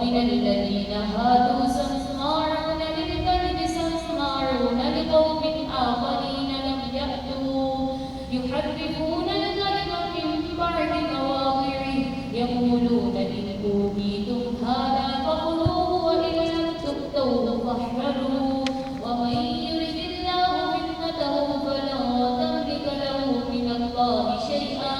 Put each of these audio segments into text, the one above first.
ومن الذين هادوا سماعون للكذب سماعون لقوم آخرين لم يأتوا يحرفون الكلم من بعد مواضعه يقولون إن أوتيتم هذا فخذوه وإن لم تؤتوه فاحذروا ومن يرد الله فتنته فلن تملك له من الله شيئا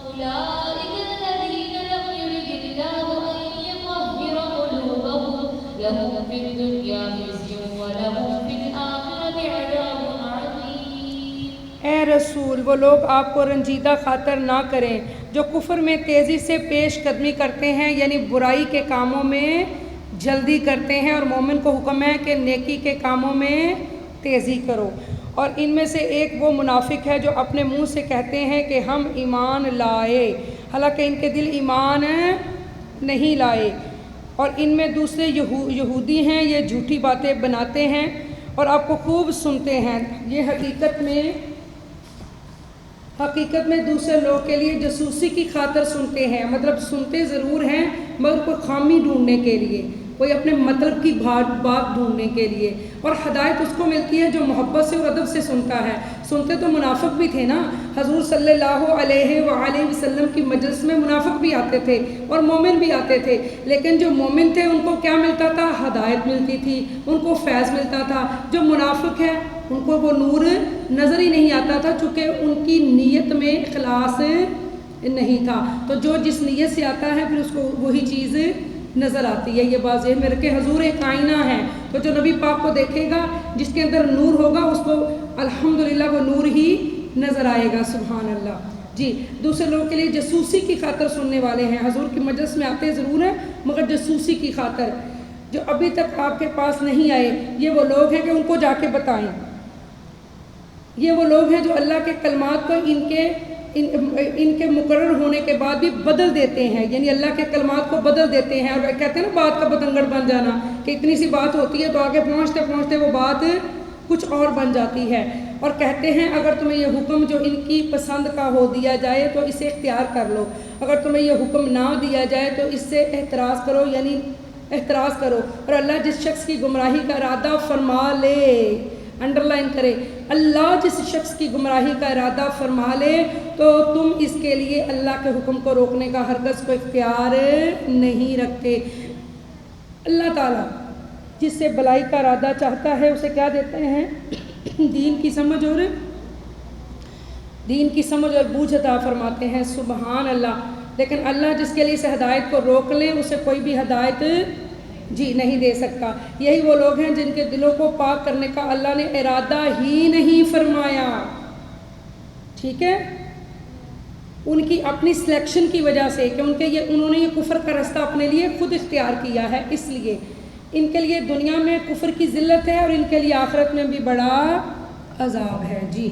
أولئك الذين لم يرد الله أن يطهر قلوبهم لهم في الدنيا خزي ولهم في الآخرة عذاب عظيم۔ اے رسول، وہ لوگ آپ کو رنجیدہ خاطر نہ کریں جو کفر میں تیزی سے پیش قدمی کرتے ہیں، یعنی برائی کے کاموں میں جلدی کرتے ہیں، اور مومن کو حکم ہے کہ نیکی کے کاموں میں تیزی کرو۔ اور ان میں سے ایک وہ منافق ہے جو اپنے منہ سے کہتے ہیں کہ ہم ایمان لائے، حالانکہ ان کے دل ایمان نہیں لائے۔ اور ان میں دوسرے یہودی ہیں، یہ جھوٹی باتیں بناتے ہیں اور آپ کو خوب سنتے ہیں۔ یہ حقیقت میں دوسرے لوگ کے لیے جاسوسی کی خاطر سنتے ہیں، مطلب سنتے ضرور ہیں مگر کوئی خامی ڈھونڈنے کے لیے، کوئی اپنے مطلب کی بات ڈھونڈنے کے لیے۔ اور ہدایت اس کو ملتی ہے جو محبت سے اور ادب سے سنتا ہے۔ سنتے تو منافق بھی تھے نا، حضور صلی اللہ علیہ وآلہ وسلم کی مجلس میں منافق بھی آتے تھے اور مومن بھی آتے تھے، لیکن جو مومن تھے ان کو کیا ملتا تھا؟ ہدایت ملتی تھی، ان کو فیض ملتا تھا۔ جو منافق ہے ان کو وہ نور نظر ہی نہیں آتا تھا، چونکہ ان کی نیت میں اخلاص نہیں تھا۔ تو جو جس نیت سے آتا ہے پھر اس کو وہی چیز نظر آتی ہے۔ یہ بات ذہن میں رکھے، حضور ایک آئینہ ہے، تو جو نبی پاک کو دیکھے گا جس کے اندر نور ہوگا اس کو الحمدللہ وہ نور ہی نظر آئے گا۔ سبحان اللہ۔ جی، دوسرے لوگوں کے لیے جاسوسی کی خاطر سننے والے ہیں، حضور کی مجلس میں آتے ضرور ہیں مگر جاسوسی کی خاطر۔ جو ابھی تک آپ کے پاس نہیں آئے یہ وہ لوگ ہیں کہ ان کو جا کے بتائیں۔ یہ وہ لوگ ہیں جو اللہ کے کلمات کو ان کے مقرر ہونے کے بعد بھی بدل دیتے ہیں، یعنی اللہ کے کلمات کو بدل دیتے ہیں، اور کہتے ہیں نا بات کا بتنگڑ بن جانا، کہ اتنی سی بات ہوتی ہے تو آگے پہنچتے پہنچتے وہ بات کچھ اور بن جاتی ہے۔ اور کہتے ہیں اگر تمہیں یہ حکم جو ان کی پسند کا ہو دیا جائے تو اسے اختیار کر لو، اگر تمہیں یہ حکم نہ دیا جائے تو اس سے احتراز کرو، یعنی احتراز کرو۔ اور اللہ جس شخص کی گمراہی کا ارادہ فرما لے، انڈرلائن کرے، اللہ جس شخص کی گمراہی کا ارادہ فرما لے تو تم اس کے لیے اللہ کے حکم کو روکنے کا ہرگز کوئی اختیار نہیں رکھتے۔ اللہ تعالیٰ جس سے بلائی کا ارادہ چاہتا ہے اسے کیا دیتے ہیں؟ دین کی سمجھ اور بوجھ عطا فرماتے ہیں۔ سبحان اللہ۔ لیکن اللہ جس کے لیے اس ہدایت کو روک لے اسے کوئی بھی ہدایت نہیں دے سکتا۔ یہی وہ لوگ ہیں جن کے دلوں کو پاک کرنے کا اللہ نے ارادہ ہی نہیں فرمایا، ٹھیک ہے، ان کی اپنی سلیکشن کی وجہ سے، کہ انہوں نے یہ کفر کا رستہ اپنے لیے خود اختیار کیا ہے، اس لیے ان کے لیے دنیا میں کفر کی ذلت ہے اور ان کے لیے آخرت میں بھی بڑا عذاب ہے۔ جی،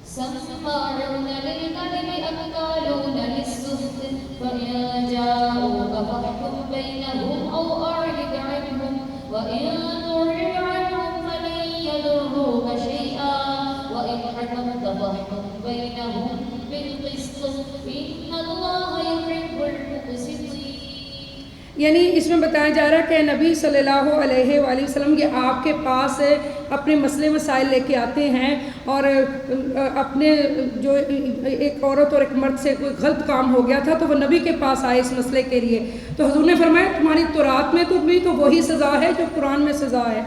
سماعون للكذب أكالون للسحت فإن جاءوك فاحكم بينهم أو أعرض عنهم وإن تعرض عنهم فلن يضروك شيئا وإن حكمت فاحكم بينهم بالقسط إن الله يحب المقسطين۔ یعنی اس میں بتایا جا رہا ہے کہ نبی صلی اللہ علیہ وآلہ وسلم یہ آپ کے پاس اپنے مسئلے مسائل لے کے آتے ہیں، اور اپنے جو ایک عورت اور ایک مرد سے کوئی غلط کام ہو گیا تھا تو وہ نبی کے پاس آئے اس مسئلے کے لیے، تو حضور نے فرمایا تمہاری تورات میں تو بھی تو وہی سزا ہے جو قرآن میں سزا ہے۔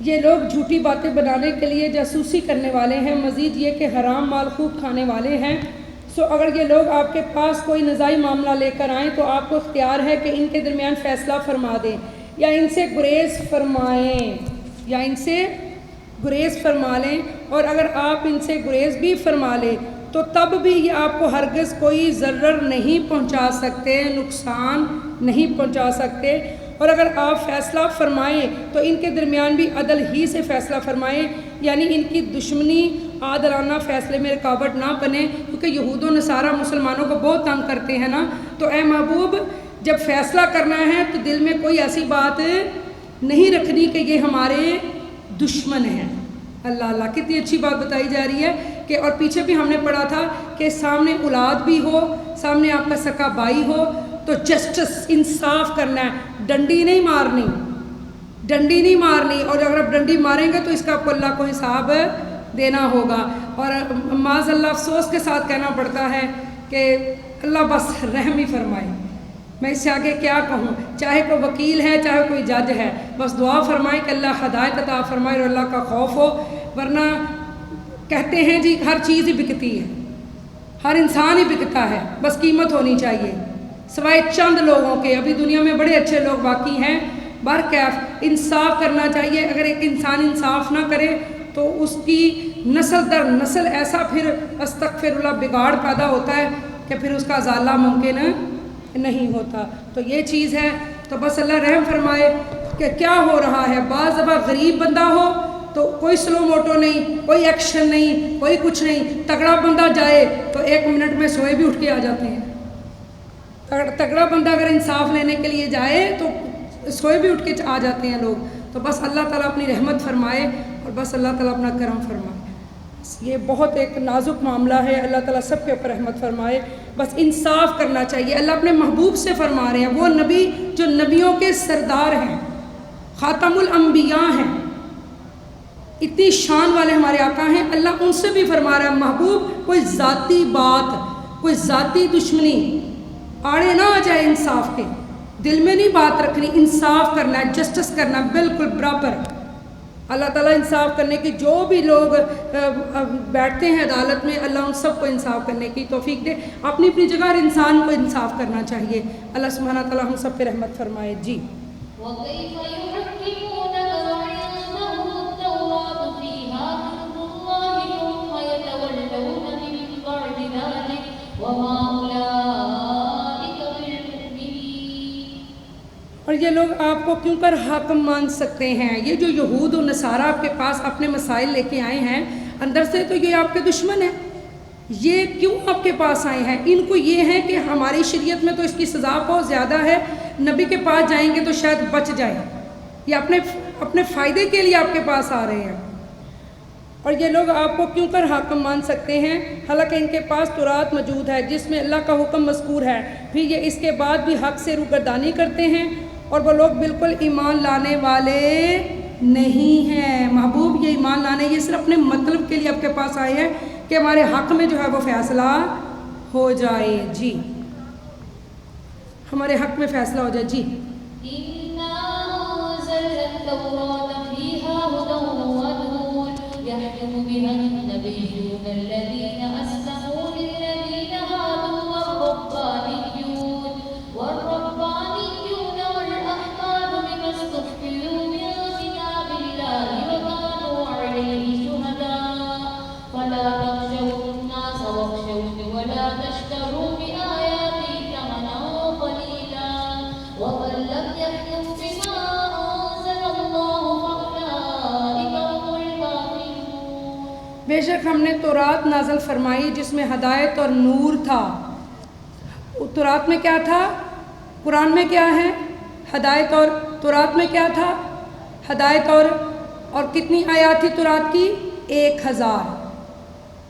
یہ لوگ جھوٹی باتیں بنانے کے لیے جاسوسی کرنے والے ہیں، مزید یہ کہ حرام مال خوب کھانے والے ہیں۔ اگر یہ لوگ آپ کے پاس کوئی نزاعی معاملہ لے کر آئیں تو آپ کو اختیار ہے کہ ان کے درمیان فیصلہ فرما دیں یا ان سے گریز فرما لیں، اور اگر آپ ان سے گریز بھی فرما لیں تو تب بھی یہ آپ کو ہرگز کوئی ضرر نہیں پہنچا سکتے، نقصان نہیں پہنچا سکتے۔ اور اگر آپ فیصلہ فرمائیں تو ان کے درمیان بھی عدل ہی سے فیصلہ فرمائیں، یعنی ان کی دشمنی عادلانہ فیصلے میں رکاوٹ نہ بنے، کیونکہ یہود و نصارہ مسلمانوں کو بہت تنگ کرتے ہیں نا۔ تو اے محبوب جب فیصلہ کرنا ہے تو دل میں کوئی ایسی بات نہیں رکھنی کہ یہ ہمارے دشمن ہیں۔ اللہ اللہ، کتنی اچھی بات بتائی جا رہی ہے کہ، اور پیچھے بھی ہم نے پڑھا تھا کہ سامنے اولاد بھی ہو، سامنے آپ کا سکا بھائی ہو، تو جسٹس انصاف کرنا ہے, ڈنڈی نہیں مارنی, ڈنڈی نہیں مارنی. اور اگر آپ ڈنڈی ماریں گے تو اس کا آپ کو اللہ کو حساب دینا ہوگا. اور معاذ اللہ افسوس کے ساتھ کہنا پڑتا ہے کہ اللہ بس رحم ہی فرمائے. میں اس سے آگے کیا کہوں, چاہے کوئی وکیل ہے چاہے کوئی جج ہے, بس دعا فرمائے کہ اللہ ہدایت عطا فرمائے اور اللہ کا خوف ہو. ورنہ کہتے ہیں جی ہر چیز ہی بکتی ہے, ہر انسان ہی بکتا ہے, بس قیمت ہونی چاہیے. سوائے چند لوگوں کے ابھی دنیا میں بڑے اچھے لوگ باقی ہیں. برکیف انصاف کرنا چاہیے. اگر ایک انسان انصاف نہ کرے تو اس کی نسل در نسل ایسا پھر استغفر اللہ بگاڑ پیدا ہوتا ہے کہ پھر اس کا ازالہ ممکن نہیں ہوتا. تو یہ چیز ہے. تو بس اللہ رحم فرمائے کہ کیا ہو رہا ہے, بعض دفعہ غریب بندہ ہو تو کوئی سلو موٹو نہیں, کوئی ایکشن نہیں, کوئی کچھ نہیں. تگڑا بندہ جائے تو 1 منٹ میں سوئے بھی اٹھ کے آ جاتے ہیں. تگڑا بندہ اگر انصاف لینے کے لیے جائے تو سوئے بھی اٹھ کے آ جاتے ہیں لوگ. تو بس اللہ تعالیٰ اپنی رحمت فرمائے اور بس اللہ تعالیٰ اپنا کرم فرمائے. یہ بہت ایک نازک معاملہ ہے. اللہ تعالیٰ سب کے اوپر رحمت فرمائے. بس انصاف کرنا چاہیے. اللہ اپنے محبوب سے فرما رہے ہیں, وہ نبی جو نبیوں کے سردار ہیں, خاتم الانبیاء ہیں, اتنی شان والے ہمارے آقا ہیں. اللہ ان سے بھی فرما رہا ہے محبوب کوئی ذاتی بات, کوئی ذاتی دشمنی آڑے نہ آ جائے. انصاف کے دل میں نہیں بات رکھنی, انصاف کرنا ہے, جسٹس کرنا ہے, بالکل برابر. اللہ تعالیٰ انصاف کرنے کی جو بھی لوگ بیٹھتے ہیں عدالت میں, اللہ ان سب کو انصاف کرنے کی توفیق دے. اپنی اپنی جگہ ہر انسان کو انصاف کرنا چاہیے. اللہ سبحانہ تعالیٰ ہم سب پہ رحمت فرمائے. جی وَكَيْفَ يُحَكِّمُونَكَ وَعِندَهُمُ التَّوْرَاةُ فِيهَا حُكْمُ اللَّهِ ثُمَّ يَتَوَلَّوْنَ مِن بَعْدِ ذَلِكَ وَمَا أُولَٰئِكَ بِالْمُؤْمِنِينَ. اور یہ لوگ آپ کو کیوں کر حاکم مان سکتے ہیں؟ یہ جو یہود و نصارہ آپ کے پاس اپنے مسائل لے کے آئے ہیں, اندر سے تو یہ آپ کے دشمن ہیں. یہ کیوں آپ کے پاس آئے ہیں؟ ان کو یہ ہے کہ ہماری شریعت میں تو اس کی سزا بہت زیادہ ہے, نبی کے پاس جائیں گے تو شاید بچ جائیں. یہ اپنے فائدے کے لیے آپ کے پاس آ رہے ہیں. اور یہ لوگ آپ کو کیوں کر حاکم مان سکتے ہیں حالانکہ ان کے پاس تورات موجود ہے جس میں اللہ کا حکم مذکور ہے. پھر یہ اس کے بعد بھی حق سے روگردانی کرتے ہیں اور وہ لوگ بالکل ایمان لانے والے نہیں ہیں. محبوب یہ ایمان لانے, یہ صرف اپنے مطلب کے لیے آپ کے پاس آئے ہیں کہ ہمارے حق میں جو ہے وہ فیصلہ ہو جائے. جی ہمارے حق میں فیصلہ ہو جائے. جی بے شک ہم نے تورات نازل فرمائی جس میں ہدایت اور نور تھا. تورات میں کیا تھا؟ قرآن میں کیا ہے؟ ہدایت. اور تورات میں کیا تھا؟ ہدایت. اور کتنی آیات تھی تورات کی؟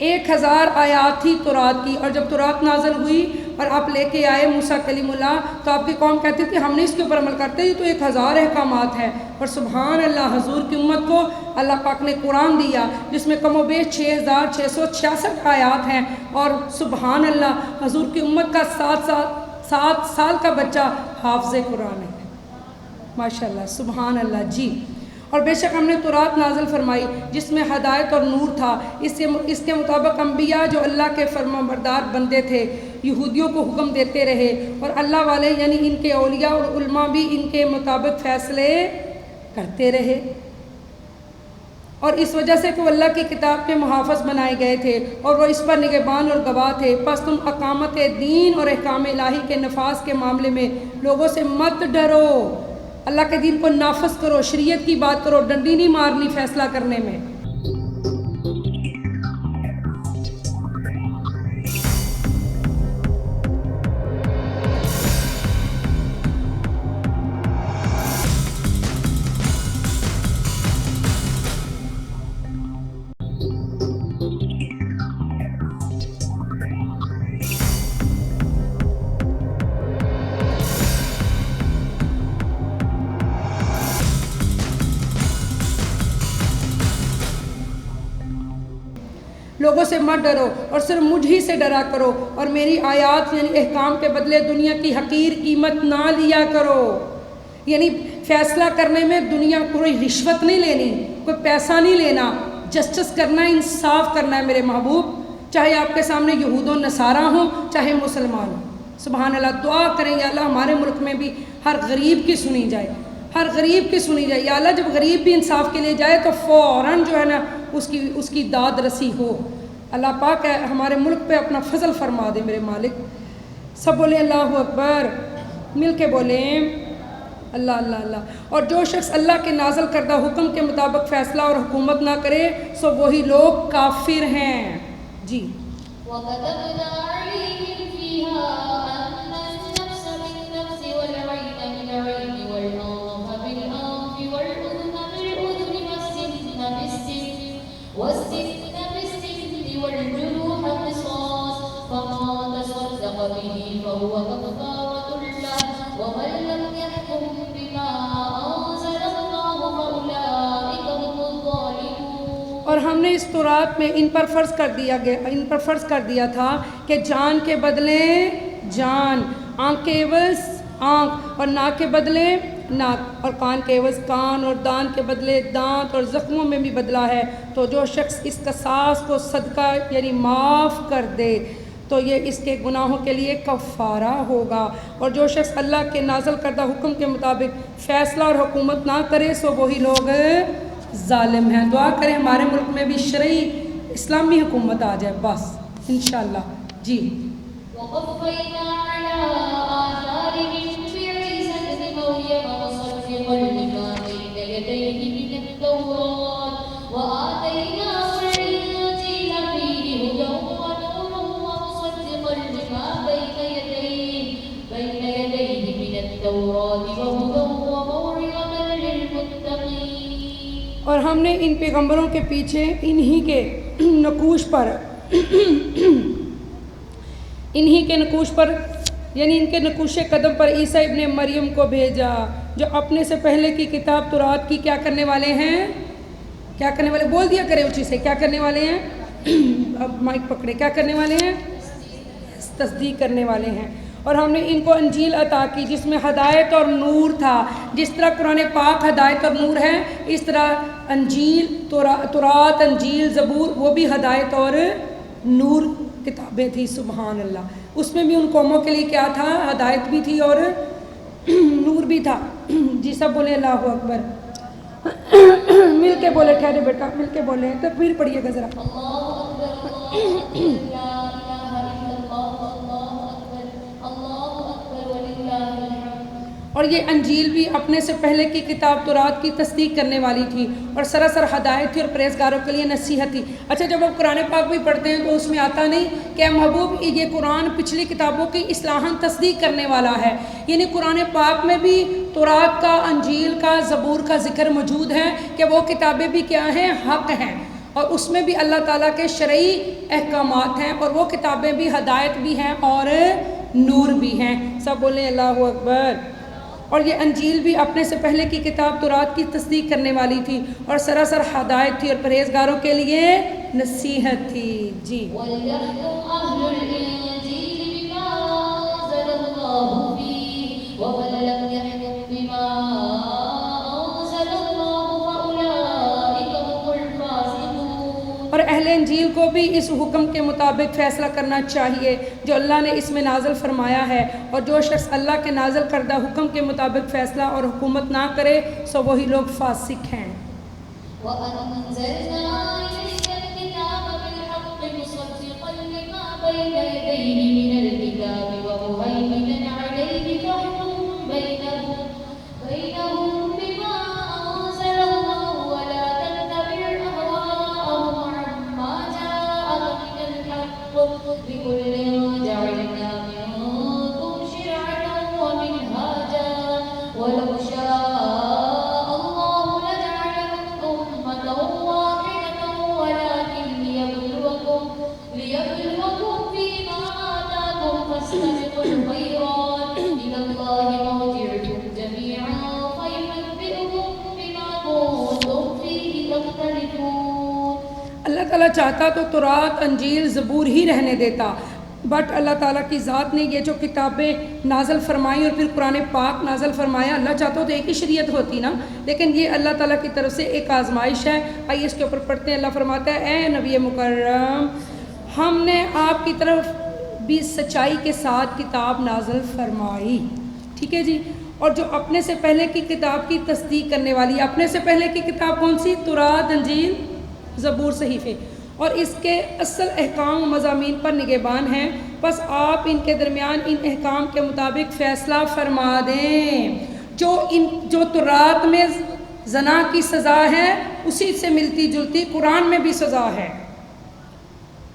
1000 آیات تھی تورات کی. اور جب تورات نازل ہوئی اور آپ لے کے آئے موسیٰ کلیم اللہ, تو آپ کی قوم کہتی تھی ہم نے اس کے اوپر عمل کرتے, یہ تو 1000 احکامات ہیں. اور سبحان اللہ, حضور کی امت کو اللہ پاک نے قرآن دیا جس میں کم و بیش 6666 آیات ہیں. اور سبحان اللہ, حضور کی امت کا 7 سال کا بچہ حافظ قرآن ہے. ماشاء اللہ, سبحان اللہ. جی اور بے شک ہم نے تورات نازل فرمائی جس میں ہدایت اور نور تھا. اس کے مطابق انبیاء جو اللہ کے فرمانبردار بندے تھے یہودیوں کو حکم دیتے رہے, اور اللہ والے یعنی ان کے اولیاء اور علماء بھی ان کے مطابق فیصلے کرتے رہے. اور اس وجہ سے کہ وہ اللہ کی کتاب کے محافظ بنائے گئے تھے اور وہ اس پر نگہبان اور گواہ تھے. پس تم اقامت دین اور احکام الہی کے نفاذ کے معاملے میں لوگوں سے مت ڈرو. اللہ کے دین کو نافذ کرو, شریعت کی بات کرو, ڈنڈی نہیں مارنی فیصلہ کرنے میں. لوگوں سے مت ڈرو اور صرف مجھ ہی سے ڈرا کرو، اور میری آیات یعنی احکام کے بدلے دنیا کی حقیر قیمت نہ لیا کرو۔ یعنی فیصلہ کرنے میں دنیا کوئی رشوت نہیں لینی، کوئی پیسہ نہیں لینا، جسٹس کرنا ہے، انصاف کرنا ہے میرے محبوب، چاہے آپ کے سامنے یہود و نصارہ ہوں چاہے مسلمان ہوں۔ سبحان اللہ، دعا کریں یا اللہ ہمارے ملک میں بھی ہر غریب کی سنی جائے، ہر غریب کی سنی جائے یا اللہ، جب غریب بھی انصاف کے لیے جائے تو فوراً جو ہے نا اس کی داد رسی ہو۔ اللہ پاک ہے ہمارے ملک پہ اپنا فضل فرما دے میرے مالک۔ سب بولیں اللہ اکبر، مل کے بولیں اللہ اللہ اللہ۔ اور جو شخص اللہ کے نازل کردہ حکم کے مطابق فیصلہ اور حکومت نہ کرے سو وہی لوگ کافر ہیں۔ جی وَكَتَبْنَا عَلَيْهِمْ فِيهَا أَنَّ النَّفْسَ بِالنَّفْسِ وَالْعَيْنَ بِالْعَيْنِ وَالْأَنفَ بِالْأَنفِ وَالْأُذُنَ بِالْأُذُنِ وَالسِّنَّ بِالسِّنِّ وَالْجُرُوحَ قِصَاصٌ فَمَن تَصَدَّقَ بِهِ فَهُوَ كَفَّارَةٌ لَّهُ وَمَن لَّمْ يَحْكُم بِمَا أَنزَلَ اللَّهُ فَأُولَٰئِكَ هُمُ الظَّالِمُونَ۔ اور ہم نے اس تورات میں ان پر فرض کر دیا تھا کہ جان کے بدلے جان، آنکھ کے عوض آنکھ، اور ناک کے بدلے ناک، اور کان کے عوض کان، اور دان کے بدلے دانت، اور زخموں میں بھی بدلہ ہے۔ تو جو شخص اس قصاص کو صدقہ یعنی معاف کر دے تو یہ اس کے گناہوں کے لیے کفارہ ہوگا، اور جو شخص اللہ کے نازل کردہ حکم کے مطابق فیصلہ اور حکومت نہ کرے سو وہی لوگ ظالم ہیں۔ دعا کریں ہمارے ملک میں بھی شرعی اسلامی حکومت آ جائے بس انشاءاللہ۔ جی وَقَفَّيْنَا عَلَىٰ آثَارِهِم بِعِيسَى ابْنِ مَرْيَمَ مُصَدِّقًا لِّمَا بَيْنَ يَدَيْهِ مِنَ التَّوْرَاةِ وَآتَيْنَاهُ الْإِنجِيلَ فِيهِ هُدًى وَنُورٌ وَمُصَدِّقًا لِّمَا بَيْنَ يَدَيْهِ مِنَ التَّوْرَاةِ وَهُدًى وَمَوْعِظَةً لِّلْمُتَّقِينَ۔ اور ہم نے ان پیغمبروں کے پیچھے انہی کے نقوش پر یعنی ان کے نقوش قدم پر عیسیٰ ابن مریم کو بھیجا، جو اپنے سے پہلے کی کتاب تورات کی کیا کرنے والے ہیں؟ کیا کرنے والے؟ بول دیا کرے اونچی سے، کیا کرنے والے ہیں؟ اب مائک پکڑے، کیا کرنے والے ہیں؟ تصدیق کرنے والے ہیں۔ اور ہم نے ان کو انجیل عطا کی جس میں ہدایت اور نور تھا۔ جس طرح قرآن پاک ہدایت اور نور ہے، اس طرح انجیل تورات، انجیل، زبور وہ بھی ہدایت اور نور کتابیں تھی۔ سبحان اللہ، اس میں بھی ان قوموں کے لیے کیا تھا؟ ہدایت بھی تھی اور نور بھی تھا۔ جی سب بولے اللہ اکبر، مل کے بولے، ٹھہرے بیٹا، مل کے بولے، تکبیر پڑھیے گا ذرا۔ اور یہ انجیل بھی اپنے سے پہلے کی کتاب تورات کی تصدیق کرنے والی تھی اور سراسر ہدایت تھی اور پرہیزگاروں کے لیے نصیحت تھی۔ اچھا، جب آپ قرآن پاک بھی پڑھتے ہیں تو اس میں آتا نہیں کہ محبوب یہ قرآن پچھلی کتابوں کی اصلاحاً تصدیق کرنے والا ہے، یعنی قرآن پاک میں بھی تورات کا، انجیل کا، زبور کا ذکر موجود ہے کہ وہ کتابیں بھی کیا ہیں؟ حق ہیں، اور اس میں بھی اللہ تعالیٰ کے شرعی احکامات ہیں، اور وہ کتابیں بھی ہدایت بھی ہیں اور نور بھی ہیں۔ سب بولیں اللہ اکبر۔ اور یہ انجیل بھی اپنے سے پہلے کی کتاب تورات کی تصدیق کرنے والی تھی اور سراسر ہدایت تھی اور پرہیزگاروں کے لیے نصیحت تھی۔ جی وَلْيَحْكُمْ أَهْلُ الْإِنجِيلِ بِمَا أَنزَلَ اللَّهُ فِيهِ وَمَن لَّمْ يَحْكُم بِمَا أَنزَلَ اللَّهُ فَأُولَٰئِكَ هُمُ الْفَاسِقُونَ۔ اور اہل انجیل کو بھی اس حکم کے مطابق فیصلہ کرنا چاہیے جو اللہ نے اس میں نازل فرمایا ہے، اور جو شخص اللہ کے نازل کردہ حکم کے مطابق فیصلہ اور حکومت نہ کرے سو وہی لوگ فاسق ہیں۔ وَأَنزَلْنَا إِلَيْكَ الْكِتَابَ بِالْحَقِّ مُصَدِّقًا لِّمَا بَيْنَ يَدَيْهِ مِنَ الْكِتَابِ وَمُهَيْمِنًا عَلَيْهِ فَاحْكُم بَيْنَهُم بِمَا أَنزَلَ اللَّهُ وَلَا تَتَّبِعْ أَهْوَاءَهُمْ عَمَّا جَاءَكَ مِنَ الْحَقِّ لِكُلٍّ جَعَلْنَا مِنكُمْ شِرْعَةً وَمِنْهَاجًا وَلَوْ شَاءَ اللَّهُ لَجَعَلَكُمْ أُمَّةً وَاحِدَةً وَلَٰكِن لِّيَبْلُوَكُمْ فِيمَا آتَاكُمْ فَاسْتَبِقُوا الْخَيْرَاتِ إِلَى اللَّهِ مَرْجِعُكُمْ جَمِيعًا فَيُنَبِّئُكُم بِمَا كُنتُمْ فِيهِ تَخْتَلِفُونَ۔ اللہ تعالیٰ چاہتا تو تورات، انجیل، زبور ہی رہنے دیتا، بٹ اللہ تعالیٰ کی ذات نے یہ جو کتابیں نازل فرمائی اور پھر قرآن پاک نازل فرمایا، اللہ چاہتا تو ایک ہی شریعت ہوتی نا، لیکن یہ اللہ تعالیٰ کی طرف سے ایک آزمائش ہے۔ آئیے اس کے اوپر پڑھتے ہیں۔ اللہ فرماتا ہے اے نبی مکرم، ہم نے آپ کی طرف بھی سچائی کے ساتھ کتاب نازل فرمائی، ٹھیک ہے جی، اور جو اپنے سے پہلے کی کتاب کی تصدیق کرنے والی، اپنے سے پہلے کی کتاب کون سی؟ تورات، انجیل، زبور، صحیفے، اور اس کے اصل احکام و مضامین پر نگہبان ہیں، بس آپ ان کے درمیان ان احکام کے مطابق فیصلہ فرما دیں۔ جو تورات میں زنا کی سزا ہے اسی سے ملتی جلتی قرآن میں بھی سزا ہے،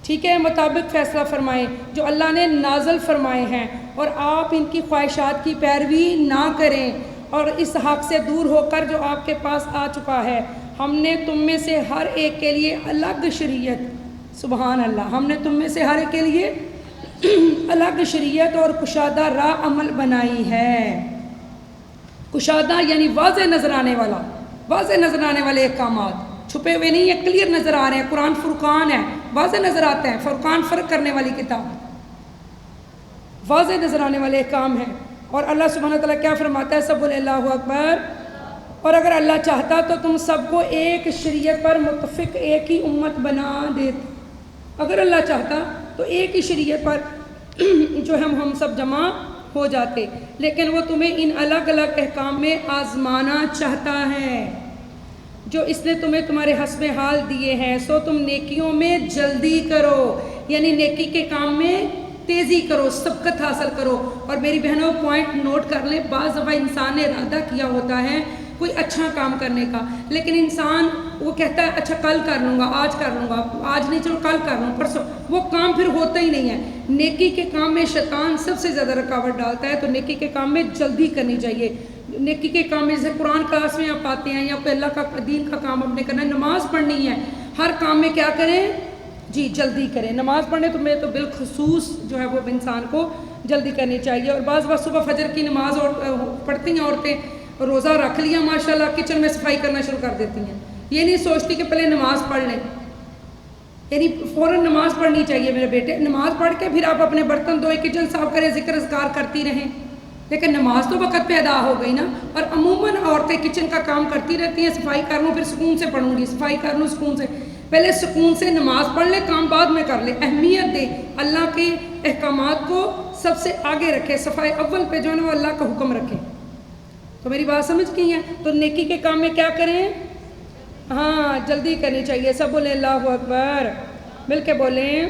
ٹھیک ہے، مطابق فیصلہ فرمائیں جو اللہ نے نازل فرمائے ہیں، اور آپ ان کی خواہشات کی پیروی نہ کریں اور اس حق سے دور ہو کر جو آپ کے پاس آ چکا ہے۔ ہم نے تم میں سے ہر ایک کے لیے الگ شریعت، سبحان اللہ، ہم نے تم میں سے ہر ایک کے لیے الگ شریعت اور کشادہ راہ عمل بنائی ہے۔ کشادہ یعنی واضح نظر آنے والا، واضح نظر آنے والے احکامات، چھپے ہوئے نہیں ہیں، کلیئر نظر آ رہے ہیں۔ قرآن فرقان ہے، واضح نظر آتے ہیں، فرقان فرق کرنے والی کتاب، واضح نظر آنے والے احکام ہیں۔ اور اللہ سبحانہ تعالیٰ کیا فرماتا ہے؟ سب بولے اللہ اکبر۔ اور اگر اللہ چاہتا تو تم سب کو ایک شریعت پر متفق ایک ہی امت بنا دیتا، اگر اللہ چاہتا تو ایک ہی شریعت پر جو ہم سب جمع ہو جاتے، لیکن وہ تمہیں ان الگ الگ احکام میں آزمانا چاہتا ہے جو اس نے تمہیں تمہارے حسب حال دیے ہیں، سو تم نیکیوں میں جلدی کرو، یعنی نیکی کے کام میں تیزی کرو، سبقت حاصل کرو۔ اور میری بہنوں پوائنٹ نوٹ کر لیں، بعض دفعہ انسان نے ارادہ کیا ہوتا ہے کوئی اچھا کام کرنے کا، لیکن انسان وہ کہتا ہے اچھا کل کر لوں گا، آج کر لوں گا، آج نہیں چلو کل کر لوں، پرسوں، وہ کام پھر ہوتا ہی نہیں ہے۔ نیکی کے کام میں شیطان سب سے زیادہ رکاوٹ ڈالتا ہے، تو نیکی کے کام میں جلدی کرنی چاہیے۔ نیکی کے کام میں جیسے قرآن کلاس میں آپ آتے ہیں یا کوئی اللہ کا دین کا کام آپ نے کرنا ہے، نماز پڑھنی ہے، ہر کام میں کیا کریں جی جلدی کریں۔ نماز پڑھنے تو میں تو بالخصوص جو ہے وہ انسان کو جلدی کرنی چاہیے۔ اور بعض وقت صبح فجر کی نماز پڑھتی ہیں عورتیں، روزہ رکھ لیا ماشاءاللہ، کچن میں صفائی کرنا شروع کر دیتی ہیں، یہ نہیں سوچتی کہ پہلے نماز پڑھ لیں، یعنی فوراً نماز پڑھنی چاہیے میرے بیٹے، نماز پڑھ کے پھر آپ اپنے برتن دھوئیں، کچن صاف کریں، ذکر اذکار کرتی رہیں، لیکن نماز تو وقت پہ ادا ہو گئی نا۔ اور عموماً عورتیں کچن کا کام کرتی رہتی ہیں، صفائی کر لوں پھر سکون سے پڑھوں گی، صفائی کر لوں سکون سے، پہلے سکون سے نماز پڑھ لے، کام بعد میں کر لے، اہمیت دے، اللہ کے احکامات کو سب سے آگے رکھے، صفائی اول پہ جو ہے نا وہ اللہ کا حکم رکھے۔ تو میری بات سمجھ گئی ہیں؟ تو نیکی کے کام میں کیا کریں؟ ہاں جلدی کرنی چاہیے، سب بولیں اللہ اکبر، مل کے بولیں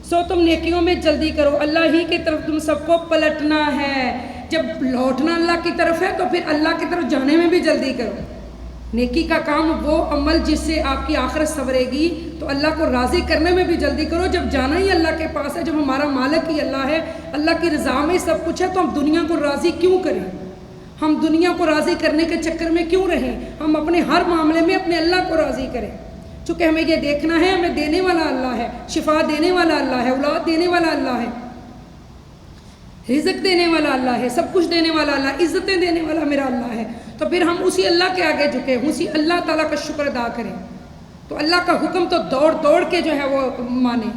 سو تم نیکیوں میں جلدی کرو، اللہ ہی کی طرف تم سب کو پلٹنا ہے، جب لوٹنا اللہ کی طرف ہے تو پھر اللہ کی طرف جانے میں بھی جلدی کرو۔ نیکی کا کام وہ عمل جس سے آپ کی آخرت سنورے گی، تو اللہ کو راضی کرنے میں بھی جلدی کرو، جب جانا ہی اللہ کے پاس ہے، جب ہمارا مالک ہی اللہ ہے، اللہ کی رضا میں سب کچھ ہے، تو ہم دنیا کو راضی کیوں کریں؟ ہم دنیا کو راضی کرنے کے چکر میں کیوں رہیں؟ ہم اپنے ہر معاملے میں اپنے اللہ کو راضی کریں، چونکہ ہمیں یہ دیکھنا ہے ہمیں دینے والا اللہ ہے، شفا دینے والا اللہ ہے، اولاد دینے والا اللہ ہے، رزق دینے والا اللہ ہے، سب کچھ دینے والا اللہ، عزتیں دینے والا میرا اللہ ہے، تو پھر ہم اسی اللہ کے آگے جھکیں، اسی اللہ تعالیٰ کا شکر ادا کریں، تو اللہ کا حکم تو دوڑ دوڑ کے جو ہے وہ مانیں۔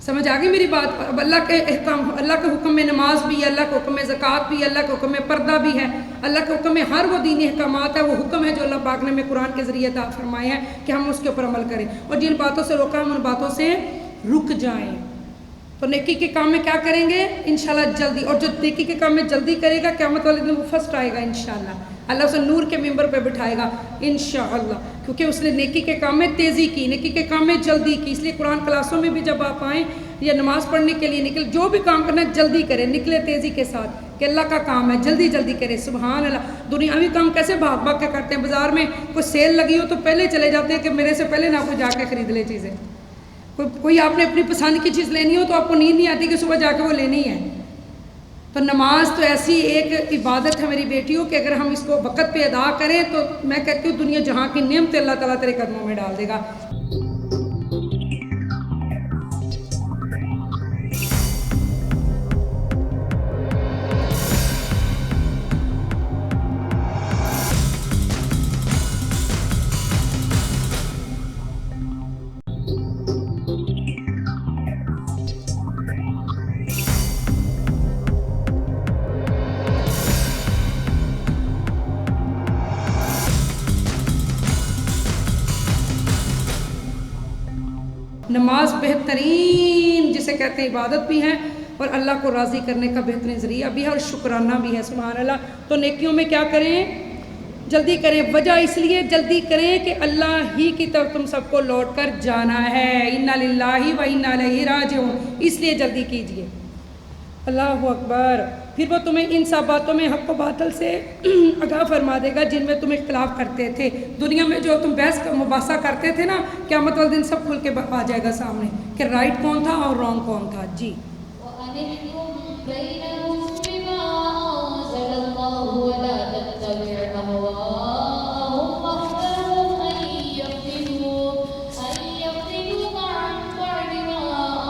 سمجھ آ گئی میری بات؟ اب اللہ کے احکام، اللہ کے حکم میں نماز بھی ہے، اللہ کے حکم میں زکوٰۃ بھی ہے، اللہ کے حکم میں پردہ بھی ہے، اللہ کے حکم میں ہر وہ دینی احکامات ہے، وہ حکم ہے جو اللہ پاک نے ہمیں قرآن کے ذریعے عطا فرمائے ہیں کہ ہم اس کے اوپر عمل کریں، اور جن باتوں سے روکا ہم ان باتوں سے رک جائیں۔ تو نیکی کے کام میں کیا کریں گے؟ انشاءاللہ جلدی، اور جو نیکی کے کام میں جلدی کرے گا قیامت والے دن وہ فرسٹ آئے گا انشاءاللہ، اللہ اسے نور کے ممبر پہ بٹھائے گا انشاءاللہ، کیونکہ اس نے نیکی کے کام میں تیزی کی، نیکی کے کام میں جلدی کی۔ اس لیے قرآن کلاسوں میں بھی جب آپ آئیں یا نماز پڑھنے کے لیے نکل، جو بھی کام کرنا ہے جلدی کریں، نکلے تیزی کے ساتھ کہ اللہ کا کام ہے، جلدی جلدی کرے۔ سبحان اللہ، دنیاوی کام کیسے بھاگ بھاگ کے کرتے ہیں، بازار میں کوئی سیل لگی ہو تو پہلے چلے جاتے ہیں کہ میرے سے پہلے نہ کوئی جا کے خرید لے چیزیں، کوئی آپ نے اپنی پسند کی چیز لینی ہو تو آپ کو نیند نہیں آتی کہ صبح جا کے وہ لینی ہے۔ تو نماز تو ایسی ایک عبادت ہے میری بیٹیوں کہ اگر ہم اس کو وقت پہ ادا کریں تو میں کہتی ہوں دنیا جہاں کی نعمت اللہ تعالیٰ تیرے قدموں میں ڈال دے گا۔ نماز بہترین جسے کہتے ہیں عبادت بھی ہے اور اللہ کو راضی کرنے کا بہترین ذریعہ بھی ہے اور شکرانہ بھی ہے، سبحان اللہ۔ تو نیکیوں میں کیا کریں؟ جلدی کریں۔ وجہ اس لیے جلدی کریں کہ اللہ ہی کی طرف تم سب کو لوٹ کر جانا ہے، انا للہ و انا الیہ راجعون، اس لیے جلدی کیجئے۔ اللہ اکبر۔ پھر وہ تمہیں ان سب باتوں میں حق و باطل سے آگاہ فرما دے گا جن میں تم اختلاف کرتے تھے۔ دنیا میں جو تم بحث مباحثہ کرتے تھے نا، قیامت والے دن سب کھل کے آ جائے گا سامنے کہ رائٹ کون تھا اور رانگ کون تھا۔ جی وَأَنِحْكُمْ بَيْنَهُم بِمَا أَنزَلَ اللَّهُ وَلَا تَتَّبِعْ أَهْوَاءَهُمْ وَاحْذَرْهُمْ أَن يَفْتِنُوكَ عَن بَعْدِ مَا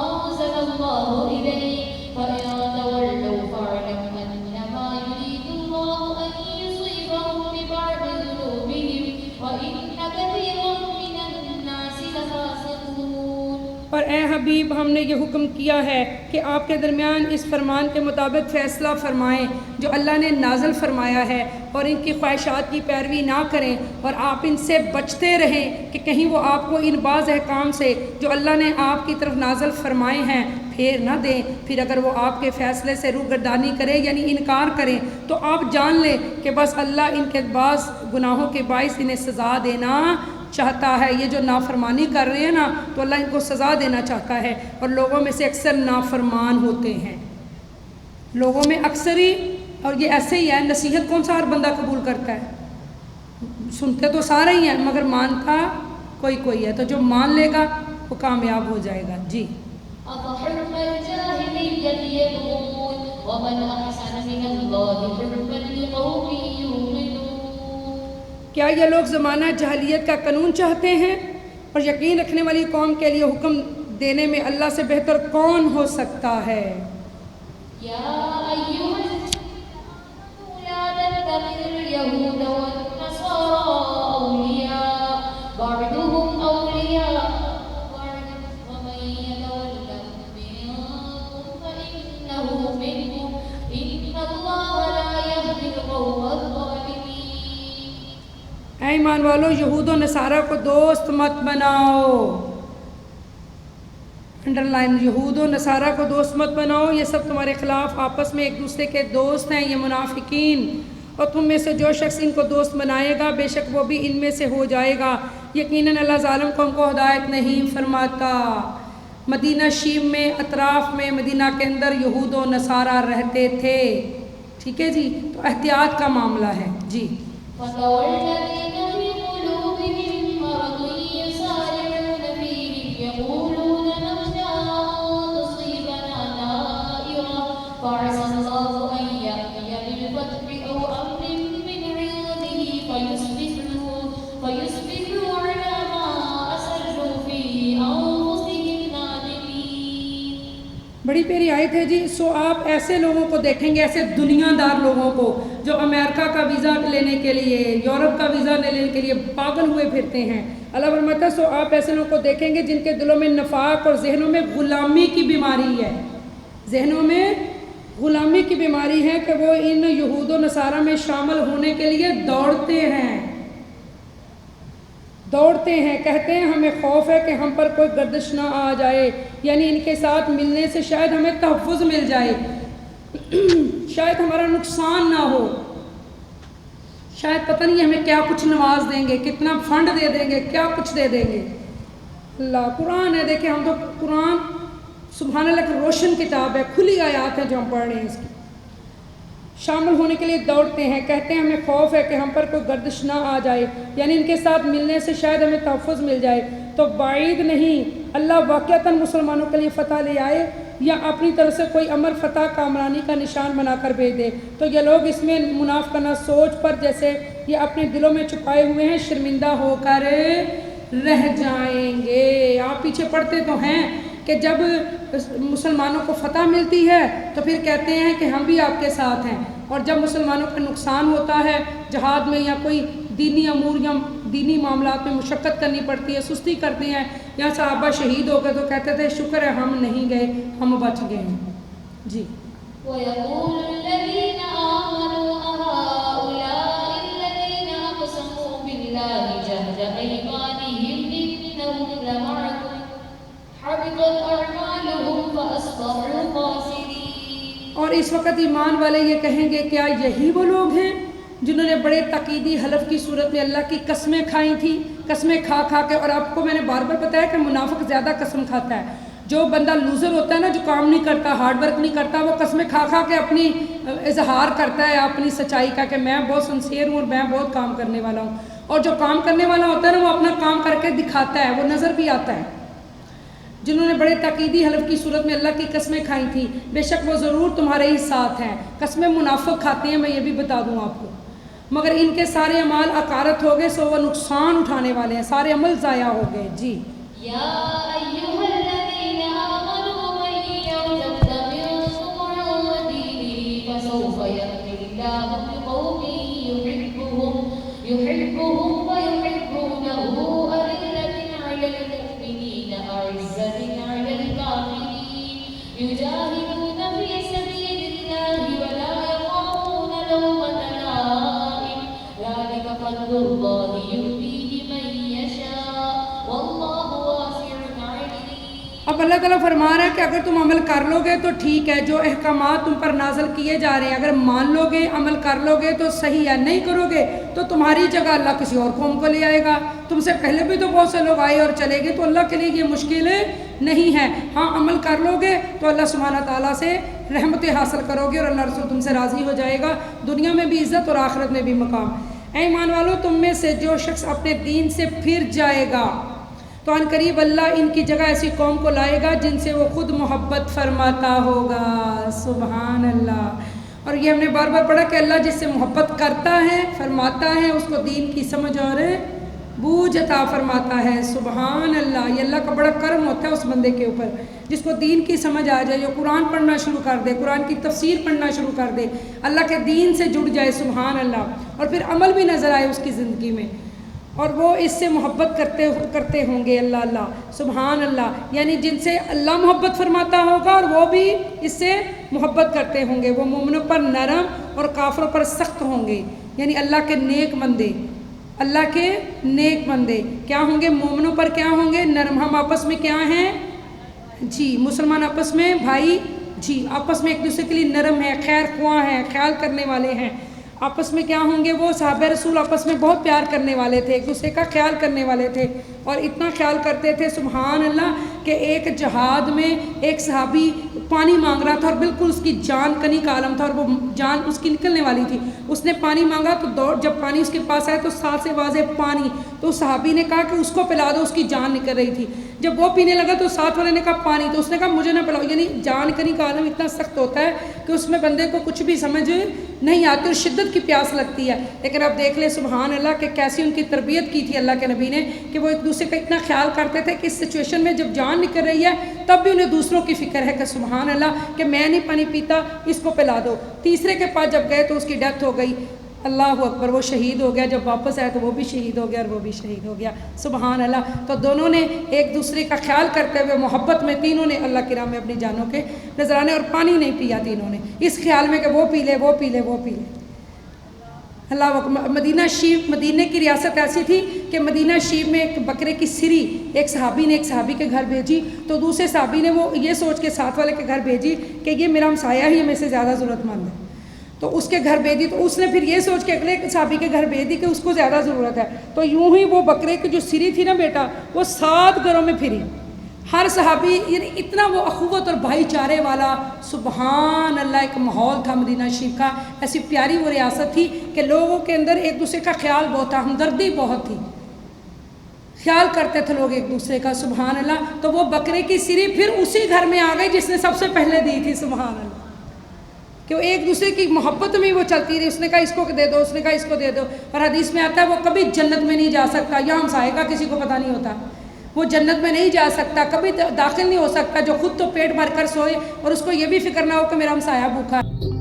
أَنزَلَ اللَّهُ إِلَيْكَ فَإِن تَوَلَّوْا فَاعْلَمْ أَنَّمَا يُرِيدُ اللَّهُ أَن يُصِيبَهُم بِبَعْضِ ذُنُوبِهِمْ وَإِنَّ كَثِيرًا مِّنَ النَّاسِ لَفَاسِقُونَ۔ اور اے حبیب ہم نے یہ حکم کیا ہے کہ آپ کے درمیان اس فرمان کے مطابق فیصلہ فرمائیں جو اللہ نے نازل فرمایا ہے، اور ان کی خواہشات کی پیروی نہ کریں، اور آپ ان سے بچتے رہیں کہ کہیں وہ آپ کو ان بعض احکام سے جو اللہ نے آپ کی طرف نازل فرمائے ہیں پھیر نہ دیں۔ پھر اگر وہ آپ کے فیصلے سے روگردانی کرے یعنی انکار کریں تو آپ جان لیں کہ بس اللہ ان کے بعض گناہوں کے باعث انہیں سزا دینا چاہتا ہے۔ یہ جو نافرمانی کر رہے ہیں نا تو اللہ ان کو سزا دینا چاہتا ہے، اور لوگوں میں سے اکثر نافرمان ہوتے ہیں، لوگوں میں اکثر ہی۔ اور یہ ایسے ہی ہے، نصیحت کون سا ہر بندہ قبول کرتا ہے؟ سنتے تو سارے ہی ہیں مگر مانتا کوئی ہے، تو جو مان لے گا وہ کامیاب ہو جائے گا۔ جی أَفَحُكْمَ الْجَاهِلِيَّةِ يَبْغُونَ وَمَنْ أَحْسَنُ مِنَ اللَّهِ حُكْمًا لِقَوْمٍ يُوقِنُونَ۔ کیا یہ لوگ زمانہ جاہلیت کا قانون چاہتے ہیں؟ اور یقین رکھنے والی قوم کے لیے حکم دینے میں اللہ سے بہتر کون ہو سکتا ہے؟ يَا أَيُّهَا الَّذِينَ آمَنُوا لَا تَتَّخِذُوا الْيَهُودَ وَالنَّصَارَىٰ أَوْلِيَاءَ بَعْضُهُمْ أَوْلِيَاءُ بَعْضٍ وَمَن يَتَوَلَّهُم مِّنكُمْ فَإِنَّهُ مِنْهُمْ إِنَّ اللَّهَ لَا يَهْدِي الْقَوْمَ الظَّالِمِينَ۔ اے ایمان والو، یہود و نصارہ کو دوست مت بناؤ۔ انڈرلائن، یہود و نصارہ کو دوست مت بناؤ، یہ سب تمہارے خلاف آپس میں ایک دوسرے کے دوست ہیں، یہ منافقین۔ اور تم میں سے جو شخص ان کو دوست بنائے گا بے شک وہ بھی ان میں سے ہو جائے گا، یقیناً اللہ ظالم قوم کو ہدایت نہیں فرماتا۔ مدینہ شیم میں، اطراف میں، مدینہ کے اندر یہود و نصارہ رہتے تھے، ٹھیک ہے جی، تو احتیاط کا معاملہ ہے۔ جی وَالَّذِينَ فِي قُلُوبِهِم مَّرَضٌ يُسَارِعُونَ فِيهِمْ يَقُولُونَ نَخْشَىٰ أَن تُصِيبَنَا دَائِرَةٌ فَعَسَى اللَّهُ أَن يَأْتِيَ بِالْفَتْحِ أَوْ أَمْرٍ مِّنْ عِندِهِ فَيُصْبِحُوا عَلَىٰ مَا أَسَرُّوا فِي أَنفُسِهِمْ نَادِمِينَ۔ بڑی پیاری آیت ہے جی۔ سو آپ ایسے لوگوں کو دیکھیں گے، ایسے دنیا دار لوگوں کو جو امریکہ کا ویزا لینے کے لیے، یورپ کا ویزا لینے کے لیے پاگل ہوئے پھرتے ہیں۔ اللہ فرماتا ہے سو آپ ایسے لوگوں کو دیکھیں گے جن کے دلوں میں نفاق اور ذہنوں میں غلامی کی بیماری ہے، ذہنوں میں غلامی کی بیماری ہے کہ وہ ان یہود و نصارہ میں شامل ہونے کے لیے دوڑتے ہیں، کہتے ہیں ہمیں خوف ہے کہ ہم پر کوئی گردش نہ آ جائے، یعنی ان کے ساتھ ملنے سے شاید ہمیں تحفظ مل جائے، شاید ہمارا نقصان نہ ہو، شاید پتہ نہیں ہمیں کیا کچھ نواز دیں گے، کتنا فنڈ دے دیں گے، کیا کچھ دے دیں گے۔ اللہ قرآن ہے، دیکھیں ہم تو قرآن سبحان اللہ کی روشن کتاب ہے، کھلی آیات ہے جو ہم پڑھ رہے ہیں، اس کی شامل ہونے کے لیے دوڑتے ہیں، کہتے ہیں ہمیں خوف ہے کہ ہم پر کوئی گردش نہ آ جائے، یعنی ان کے ساتھ ملنے سے شاید ہمیں تحفظ مل جائے، تو بعید نہیں اللہ واقعتاً مسلمانوں کے لیے فتح لے آئے یا اپنی طرف سے کوئی امر فتح کامرانی کا نشان بنا کر بھیج دے۔ تو یہ لوگ اس میں منافقانہ سوچ پر جیسے یہ اپنے دلوں میں چھپائے ہوئے ہیں، شرمندہ ہو کر رہ جائیں گے۔ آپ پیچھے پڑھتے تو ہیں کہ جب مسلمانوں کو فتح ملتی ہے تو پھر کہتے ہیں کہ ہم بھی آپ کے ساتھ ہیں، اور جب مسلمانوں کا نقصان ہوتا ہے جہاد میں یا کوئی دینی امور یا دینی معاملات میں مشقت کرنی پڑتی ہے، سستی کرتے ہیں، یا صحابہ شہید ہو گئے تو کہتے تھے شکر ہے ہم نہیں گئے، ہم بچ گئے ہیں۔ جی وَيَقُولُ الَّذِينَ آمَنُوا أَهَٰؤُلَاءِ الَّذِينَ أَقْسَمُوا بِاللَّهِ جَهْدَ أَيْمَانِهِمْ إِنَّهُمْ لَمَعَكُمْ وأصبحوا خاسرين. اور اس وقت ایمان والے یہ کہیں گے کیا یہی وہ لوگ ہیں جنہوں نے بڑے تقیدی حلف کی صورت میں اللہ کی قسمیں کھائی تھیں، قسمیں کھا کھا کے. اور آپ کو میں نے بار بار بتایا کہ منافق زیادہ قسم کھاتا ہے. جو بندہ لوزر ہوتا ہے نا، جو کام نہیں کرتا، ہارڈ ورک نہیں کرتا، وہ قسمیں کھا کھا کے اپنی اظہار کرتا ہے اپنی سچائی کا کہ میں بہت سنسیئر ہوں اور میں بہت کام کرنے والا ہوں. اور جو کام کرنے والا ہوتا ہے نا، وہ اپنا کام کر کے دکھاتا ہے، وہ نظر بھی آتا ہے. جنہوں نے بڑے تقیدی حلف کی صورت میں اللہ کی قسمیں کھائی تھیں، بے شک وہ ضرور تمہارے ہی ساتھ ہیں. قسمیں منافق کھاتے ہیں، میں یہ بھی بتا دوں آپ کو. مگر ان کے سارے اعمال عقارت ہو گئے، سو وہ نقصان اٹھانے والے ہیں، سارے عمل ضائع ہو گئے. جی. يا أيها الذين آمنوا من يرتد منكم عن دينه فسوف يأتي الله بقوم يحبهم ويحبونه أذلة على المؤمنين أعزة على الكافرين يجاهدون في سبيل الله ولا يخافون لومة لائم ذلك فضل الله يؤتيه من يشاء والله واسع عليم. اب اللہ تعالیٰ فرما رہا ہے کہ اگر تم عمل کر لو گے تو ٹھیک ہے، جو احکامات تم پر نازل کیے جا رہے ہیں اگر مان لو گے، عمل کر لو گے تو صحیح ہے. نہیں کرو گے تو تمہاری جگہ اللہ کسی اور قوم کو لے آئے گا. تم سے پہلے بھی تو بہت سے لوگ آئے اور چلے گئے، تو اللہ کے لیے یہ مشکل نہیں ہے. ہاں عمل کر لو گے تو اللہ سبحانہ تعالیٰ سے رحمتیں حاصل کرو گے اور اللہ رسول تم سے راضی ہو جائے گا، دنیا میں بھی عزت اور آخرت میں بھی مقام. اے ایمان والو، تم میں سے جو شخص اپنے دین سے پھر جائے گا تو ان قریب اللہ ان کی جگہ ایسی قوم کو لائے گا جن سے وہ خود محبت فرماتا ہوگا. سبحان اللہ. اور یہ ہم نے بار بار پڑھا کہ اللہ جس سے محبت کرتا ہے، فرماتا ہے، اس کو دین کی سمجھ اور بوجھ عطا فرماتا ہے. سبحان اللہ. یہ اللہ کا بڑا کرم ہوتا ہے اس بندے کے اوپر جس کو دین کی سمجھ آ جائے، جو قرآن پڑھنا شروع کر دے، قرآن کی تفسیر پڑھنا شروع کر دے، اللہ کے دین سے جڑ جائے. سبحان اللہ. اور پھر عمل بھی نظر آئے اس کی زندگی میں، اور وہ اس سے محبت کرتے ہوں گے. اللہ اللہ. سبحان اللہ. یعنی جن سے اللہ محبت فرماتا ہوگا اور وہ بھی اس سے محبت کرتے ہوں گے. وہ مومنوں پر نرم اور کافروں پر سخت ہوں گے. یعنی اللہ کے نیک بندے، اللہ کے نیک بندے کیا ہوں گے؟ مومنوں پر کیا ہوں گے؟ نرم. ہم آپس میں کیا ہیں؟ جی مسلمان آپس میں بھائی، جی آپس میں ایک دوسرے کے لیے نرم ہے، خیر خواہ ہیں، خیال کرنے والے ہیں. آپس میں کیا ہوں گے؟ وہ صحابہ رسول آپس میں بہت پیار کرنے والے تھے، ایک دوسرے کا خیال کرنے والے تھے. اور اتنا خیال کرتے تھے سبحان اللہ کہ ایک جہاد میں ایک صحابی پانی مانگ رہا تھا اور بالکل اس کی جان کنی کا عالم تھا اور وہ جان اس کی نکلنے والی تھی. اس نے پانی مانگا تو جب پانی اس کے پاس آیا تو ساتھ سے واضح پانی، تو صحابی نے کہا کہ اس کو پلا دو، اس کی جان نکل رہی تھی. جب وہ پینے لگا تو ساتھ والے نے کہا پانی، تو اس نے کہا مجھے نہ پلاؤ. یعنی جان کنی کا عالم اتنا سخت ہوتا ہے کہ اس میں بندے کو کچھ بھی سمجھ نہیں آتی اور شدت کی پیاس لگتی ہے. لیکن اب دیکھ لیں سبحان اللہ کہ کیسی ان کی تربیت کی تھی اللہ کے نبی نے کہ وہ ایک دوسرے کا اتنا خیال کرتے تھے کہ اس سچویشن میں جب جان نکل رہی ہے تب بھی انہیں دوسروں کی فکر ہے کہ سبحان اللہ کہ میں نہیں پانی پیتا، اس کو پلا دو. تیسرے کے پاس جب گئے تو اس کی ڈیتھ ہو گئی. اللہ اکبر. وہ شہید ہو گیا. جب واپس آیا تو وہ بھی شہید ہو گیا اور وہ بھی شہید ہو گیا. سبحان اللہ. تو دونوں نے ایک دوسرے کا خیال کرتے ہوئے محبت میں تینوں نے اللہ کی راہ میں اپنی جانوں کے نذرانے، اور پانی نہیں پیا تینوں نے اس خیال میں کہ وہ پی لے وہ پی لے وہ پی لے. اللہ اکبر. مدینہ شریف، مدینہ کی ریاست ایسی تھی کہ مدینہ شریف میں ایک بکرے کی سری ایک صحابی نے ایک صحابی کے گھر بھیجی تو دوسرے صحابی نے وہ یہ سوچ کے ساتھ والے کے گھر بھیجی کہ یہ میرا ہمسایہ ہی ہمیں سے زیادہ ضرورت مند ہے، تو اس کے گھر بھیجی. تو اس نے پھر یہ سوچ کے اگلے صحابی کے گھر بھیج دی کہ اس کو زیادہ ضرورت ہے. تو یوں ہی وہ بکرے کی جو سری تھی نا بیٹا، وہ 7 گھروں میں پھری. ہر صحابی یعنی اتنا وہ اخوت اور بھائی چارے والا سبحان اللہ ایک ماحول تھا مدینہ شریف کا. ایسی پیاری وہ ریاست تھی کہ لوگوں کے اندر ایک دوسرے کا خیال بہت تھا، ہمدردی بہت تھی، خیال کرتے تھے لوگ ایک دوسرے کا. سبحان اللہ. تو وہ بکرے کی سری پھر اسی گھر میں آ گئی جس نے سب سے پہلے دی تھی. سبحان اللہ. کہ وہ ایک دوسرے کی محبت میں وہ چلتی رہی. اس نے کہا اس کو دے دو، اس نے کہا اس کو دے دو. اور حدیث میں آتا ہے وہ کبھی جنت میں نہیں جا سکتا. یا ہمسائے کا کسی کو پتہ نہیں ہوتا، وہ جنت میں نہیں جا سکتا، کبھی داخل نہیں ہو سکتا جو خود تو پیٹ بھر کر سوئے اور اس کو یہ بھی فکر نہ ہو کہ میرا ہمسایہ بھوکا ہے.